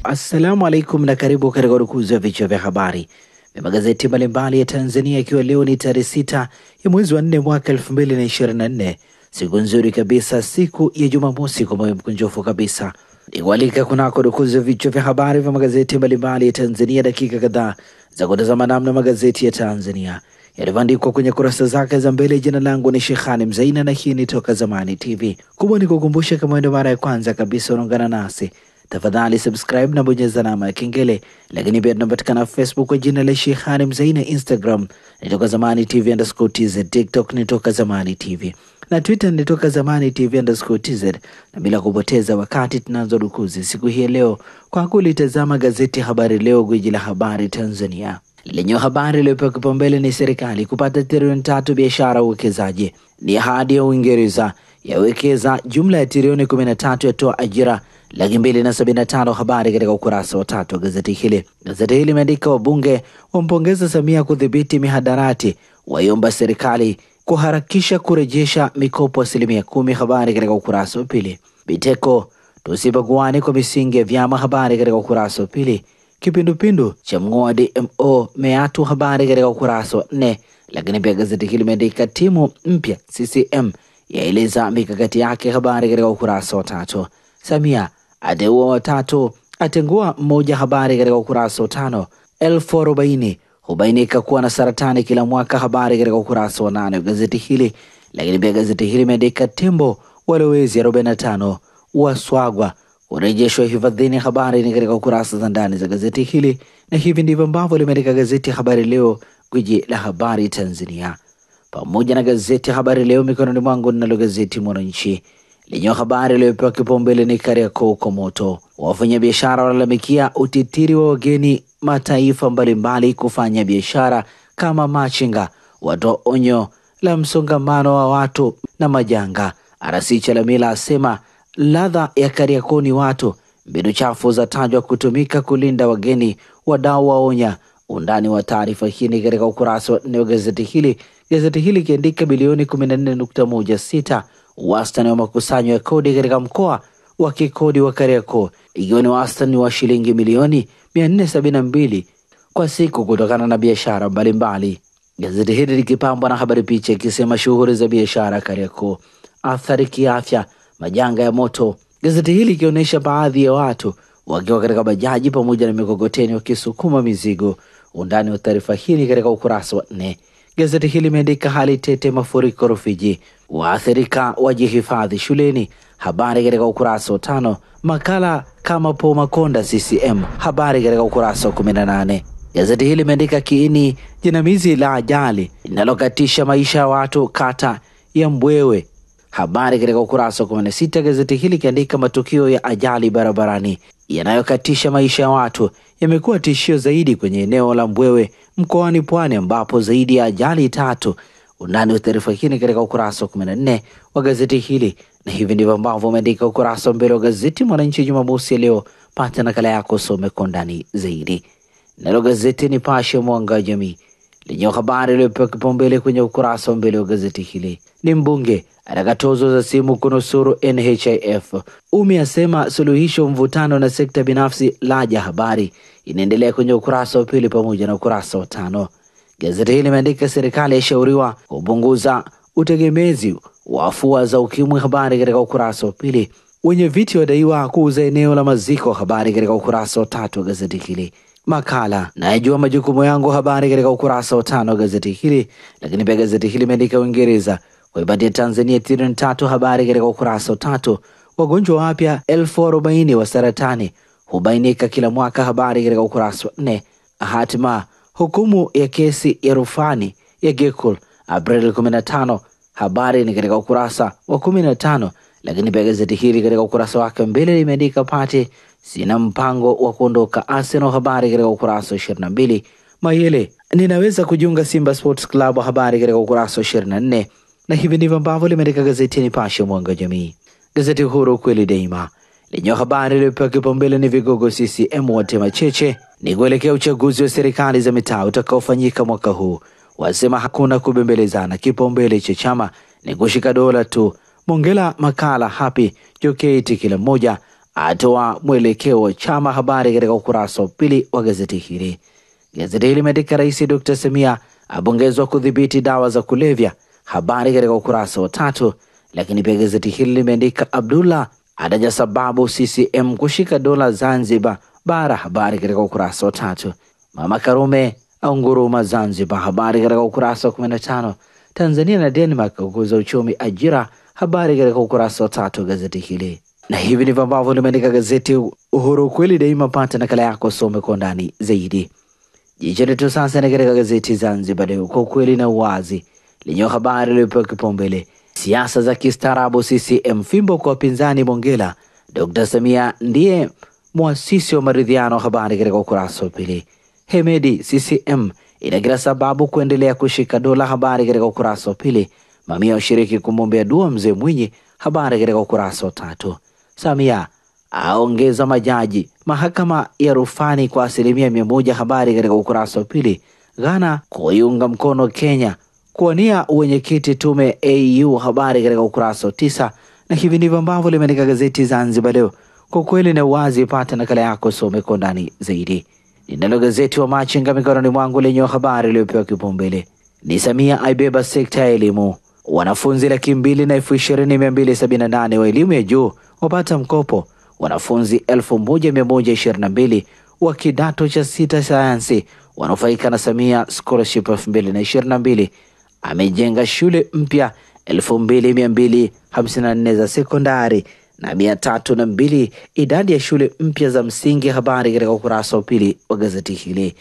Assalamu alaikum na karibu katika udukuzi wa vichwa vya habari vya magazeti mbalimbali ya Tanzania, ikiwa leo ni tarehe 6 ya mwezi wa 4 mwaka 2024, siku nzuri kabisa, siku ya Jumamosi kwa moyo mkunjofu kabisa. Nikualika kunako udukuzi wa vichwa vya habari vya magazeti mbalimbali ya Tanzania, dakika kadhaa za kutazama namna magazeti ya Tanzania yalivyoandikwa kwenye kurasa zake za mbele. Jina langu ni Sheikhani Mzaina na hii ni Toka Zamani TV. Kubwa ni kukumbusha, kama ndio mara ya kwanza kabisa unaungana nasi, tafadhali subscribe na bonyeza alama ya kengele. Lakini pia tunapatikana Facebook kwa jina la Sheikhani Mzaina, Instagram ni Toka Zamani TV_TZ, TikTok ni Toka Zamani TV na Twitter ni Toka Zamani TV_TZ. Na bila kupoteza wakati, tunaanza dukuzi siku hii leo kwa kulitazama gazeti Habari Leo, gwiji la habari Tanzania, lenye habari iliyopewa kipaumbele ni serikali kupata trilioni 3 biashara uwekezaji. Ni ahadi ya Uingereza yawekeza jumla ya trilioni 13, yatoa ajira 275,000. Habari katika ukurasa wa 3 wa gazeti hili. Gazeti hili limeandika wabunge wampongeza Samia kudhibiti mihadarati, waiomba serikali kuharakisha kurejesha mikopo 10%. Habari katika ukurasa wa 2. Biteko tusibaguane kwa misingi ya vyama. Habari katika ukurasa wa 2. Kipindupindu cha mng'oa DMO Meatu. Habari katika ukurasa wa 4. Lakini pia gazeti hili limeandika timu mpya CCM yaeleza mikakati yake. Habari katika ukurasa wa 3. Samia ateua 3, atengua 1. Habari katika ukurasa wa 5. 40 hubainika kuwa na saratani kila mwaka. Habari katika ukurasa wa 8 wa gazeti hili. Lakini pia gazeti hili limeandika tembo walowezi 45 waswagwa urejeshwa hifadhini. Habari ni katika ukurasa za ndani za gazeti hili, na hivi ndivyo ambavyo limeandika gazeti Habari Leo, gwiji la habari Tanzania. Pamoja na gazeti Habari Leo mikononi mwangu, ninalo gazeti Mwananchi lenye habari iliyopewa kipaumbele ni Kariakoo kwa moto, wafanyabiashara walalamikia utitiri wa wageni mataifa mbalimbali kufanya biashara kama machinga, watoa onyo la msongamano wa watu na majanga. RC Chalamila asema ladha ya Kariakoo ni watu, mbinu chafu za tajwa kutumika kulinda wageni, wadau waonya. Undani wa taarifa hii ni katika ukurasa wa 4 wa gazeti hili. Gazeti hili kiandika bilioni 14.16 wastani wa makusanyo ya kodi katika mkoa wa kikodi wa Kariakoo, ikiwa ni wastani wa shilingi milioni 472 kwa siku kutokana na biashara mbalimbali. Gazeti hili likipambwa na habari picha ikisema shughuli za biashara Kariakoo, athari kiafya, majanga ya moto. Gazeti hili ikionyesha baadhi ya watu wakiwa katika bajaji pamoja na mikokoteni wakisukuma mizigo. Undani wa taarifa hii katika ukurasa wa 4. Gazeti hili limeandika hali tete mafuriko Rufiji, waathirika wajihifadhi shuleni. Habari katika ukurasa wa 5. Makala kama Po Makonda CCM. Habari katika ukurasa wa 18. Gazeti hili limeandika kiini jinamizi la ajali linalokatisha maisha ya watu kata ya Mbwewe. Habari katika ukurasa wa 16. Gazeti hili kiandika matukio ya ajali barabarani yanayokatisha maisha ya watu yamekuwa tishio zaidi kwenye eneo la Mbwewe mkoani Pwani, ambapo zaidi ya ajali 3. Undani wa taarifa hii katika ukurasa wa 14 wa gazeti hili, na hivi ndivyo ambavyo umeandika ukurasa wa mbele wa gazeti Mwananchi Jumamosi leo. Pata nakala yako, some kwa ndani zaidi. Nalo gazeti Nipashe Mwanga wa Jamii lenye habari iliyopewa kipaumbele kwenye ukurasa wa mbele wa gazeti hili ni mbunge ataka tozo za simu kunusuru NHIF. Umi asema suluhisho mvutano na sekta binafsi laja. Habari inaendelea kwenye ukurasa wa 2 pamoja na ukurasa wa 5. Gazeti hili limeandika serikali yashauriwa kupunguza utegemezi wa afua za ukimwi. Habari katika ukurasa wa 2. Wenye viti wadaiwa kuuza eneo la maziko. Habari katika ukurasa wa 3 wa gazeti hili. Makala najua majukumu yangu. Habari katika ukurasa wa 5 wa gazeti hili. Lakini pia gazeti hili limeandika Uingereza kuipatia Tanzania trilioni 3. Habari katika ukurasa wa 3. Wagonjwa wapya 40,000 wa saratani hubainika kila mwaka. Habari katika ukurasa wa 4. Hatima hukumu ya kesi ya rufani ya Gekul Aprili 15. Habari ni katika ukurasa wa 15. Lakini pia gazeti hili katika ukurasa wake mbele limeandika Pate sina mpango wa kuondoka Arsenal. Habari katika ukurasa wa 22. Mayele ninaweza kujiunga Simba Sports Club. Habari katika ukurasa wa 24. Na hivi ndivyo ambavyo limeandika gazeti Nipashe Mwanga Jamii. Gazeti Uhuru kweli daima lenye habari iliyopewa kipaumbele ni vigogo CCM watema cheche ni kuelekea uchaguzi wa serikali za mitaa utakaofanyika mwaka huu. Wasema hakuna kubembelezana, kipaumbele cha chama ni kushika dola tu. Mongela makala happy joketi kila mmoja atoa mwelekeo wa chama. Habari katika ukurasa wa pili wa gazeti hili. Gazeti hili limeandika Rais Dr. Samia apongezwa kudhibiti dawa za kulevya. Habari katika ukurasa wa 3. Lakini pia gazeti hili limeandika Abdullah ataja sababu CCM kushika dola Zanzibar bara. Habari katika ukurasa wa 3. Mama Karume aunguruma Zanzibar. Habari katika ukurasa wa 15. Tanzania na Denmark kukuza uchumi ajira. Habari katika ukurasa wa 3 gazeti hili. Na hivi ndivyo ambavyo limeandika gazeti Uhuru, kweli daima. Pata nakala yako, some kwa ndani zaidi. Jicho letu sasa ni katika gazeti Zanzibar Leo, kwa ukweli na uwazi, lenye habari iliyopewa kipaumbele: siasa za kistaarabu CCM, fimbo kwa wapinzani Mongela. Dr. Samia ndiye muasisi wa maridhiano. Habari katika ukurasa wa pili. Hemedi, CCM ina kila sababu kuendelea kushika dola. Habari katika ukurasa wa pili. Mamia washiriki kumwombea dua mzee Mwinyi. Habari katika ukurasa wa 3. Samia aongeza majaji mahakama ya rufani kwa 100%. Habari katika ukurasa wa pili. Ghana kuiunga mkono Kenya kuwania uwenyekiti tume AU. Habari katika ukurasa wa 9. Na hivi ndivyo ambavyo limeandika gazeti Zanzibar Leo, kwa kweli na uwazi. Pata nakala yako, some kwa ndani zaidi. Ninalo gazeti wa Machinga mikononi mwangu, lenye habari iliyopewa kipaumbele ni Samia aibeba sekta ya elimu. Wanafunzi 220,278 wa elimu ya juu wapata mkopo. Wanafunzi 1122 wa kidato cha 6 sayansi wanufaika na Samia Scholarship 2022. Amejenga shule mpya 2254 za sekondari na 302 idadi ya shule mpya za msingi. Habari katika ukurasa wa pili wa gazeti hili.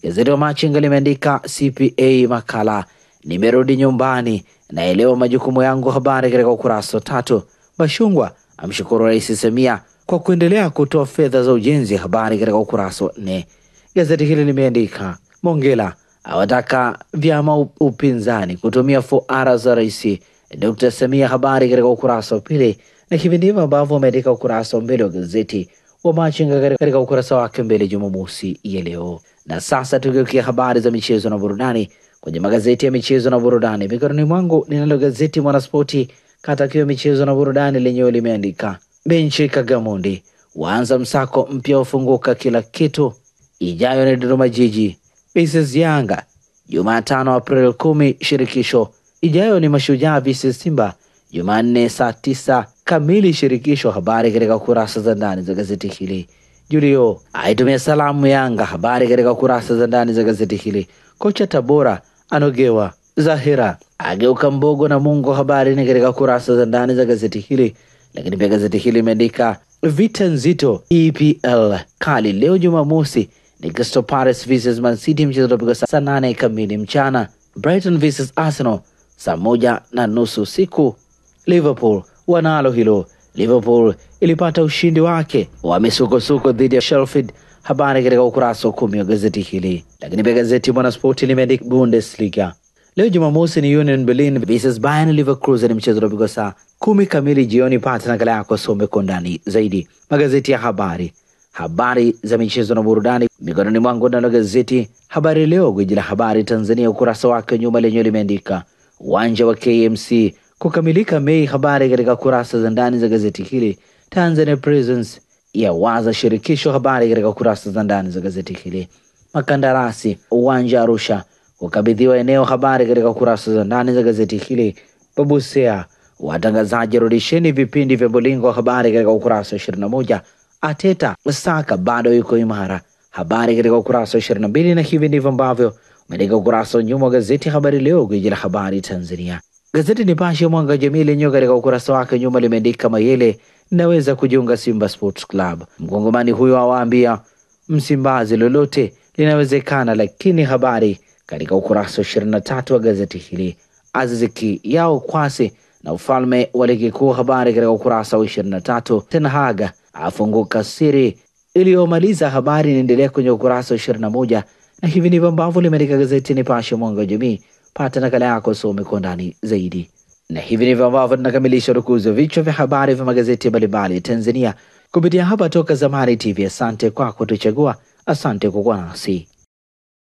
Gazeti wa Machinga limeandika CPA makala nimerudi nyumbani, naelewa majukumu yangu. Habari katika ukurasa wa 3. Bashungwa amshukuru Rais Samia kwa kuendelea kutoa fedha za ujenzi. Habari katika ukurasa wa 4. Gazeti hili limeandika Mongela awataka vyama upinzani kutumia fuara za Rais Dr. Samia. Habari katika ukurasa wa pili. Na hivi ndivyo ambavyo ameandika ukurasa wa mbele wa gazeti wa Machinga katika ukurasa wake mbele Jumamosi ya leo. Na sasa tugeukia habari za michezo na burudani kwenye magazeti ya michezo na burudani. Mikononi mwangu ninalo gazeti Mwanaspoti katakiwa michezo na burudani, lenyewe limeandika benchi Kagamondi waanza msako mpya, ufunguka kila kitu. Ijayo ni Dodoma Jiji vs Yanga Jumatano April 10 shirikisho. Ijayo ni Mashujaa vs Simba Jumanne saa 9 kamili shirikisho. Habari katika kurasa za ndani za gazeti hili. Julio aitumia salamu Yanga. Habari katika kurasa za ndani za gazeti hili. Kocha Tabora anogewa. Zahira ageuka mbogo na Mungu. Habari ni katika kurasa za ndani za gazeti hili. Lakini pia gazeti hili imeandika vita nzito EPL kali leo Jumamosi ni Crystal Palace vs Man City, mchezo utapigwa saa 8 kamili mchana. Brighton vs Arsenal saa 1:30 usiku. Liverpool wanalo hilo. Liverpool ilipata ushindi wake wa misukosuko dhidi ya Sheffield. Habari katika ukurasa wa 10 wa gazeti hili. Lakini pia gazeti Mwanaspoti limeandika Bundesliga leo Jumamosi ni Union Berlin vs Bayern Leverkusen, mchezo utapigwa saa 10 kamili jioni. Pata nakala yako, some kwa ndani zaidi. Magazeti ya habari za michezo na burudani mikononi mwangu, nalo gazeti Habari Leo, gwiji la habari Tanzania, ukurasa wake nyuma lenyewe limeandika uwanja wa KMC kukamilika Mei. Habari katika kurasa za ndani za gazeti hili. Tanzania Prisons ya waza shirikisho. Habari katika kurasa za ndani za gazeti hili. Makandarasi uwanja Arusha kukabidhiwa eneo. Habari katika kurasa za ndani za gazeti hili. Babusea watangazaji rudisheni vipindi vya Bolingo. Habari katika ukurasa wa 21. Ateta Saka bado yuko imara. Habari katika ukurasa wa 22. Na hivi ndivyo ambavyo umeandika ukurasa wa nyuma wa gazeti Habari Leo, gwiji la habari Tanzania. Gazeti Nipashe Mwanga Jamii lenyewe katika ukurasa wake nyuma limeandika Mayele naweza kujiunga Simba Sports Club. Mkongomani huyo awaambia Msimbazi lolote linawezekana. Lakini habari katika ukurasa wa 23 wa gazeti hili. Aziziki yao kwasi na ufalme wa ligi kuu. Habari katika ukurasa wa 23. Tena Haga afunguka siri iliyomaliza. Habari inaendelea kwenye ukurasa wa 21. Na hivi ndivyo ambavyo limeandika gazeti Nipashe Mwanga Jamii. Pata nakala yako, some kwa ndani zaidi. Na hivi ndivyo ambavyo tunakamilisha rukuzi wa vichwa vya habari vya magazeti mbalimbali Tanzania kupitia hapa Toka Zamani TV. Asante kwa kutuchagua, asante kwa kuwa nasi.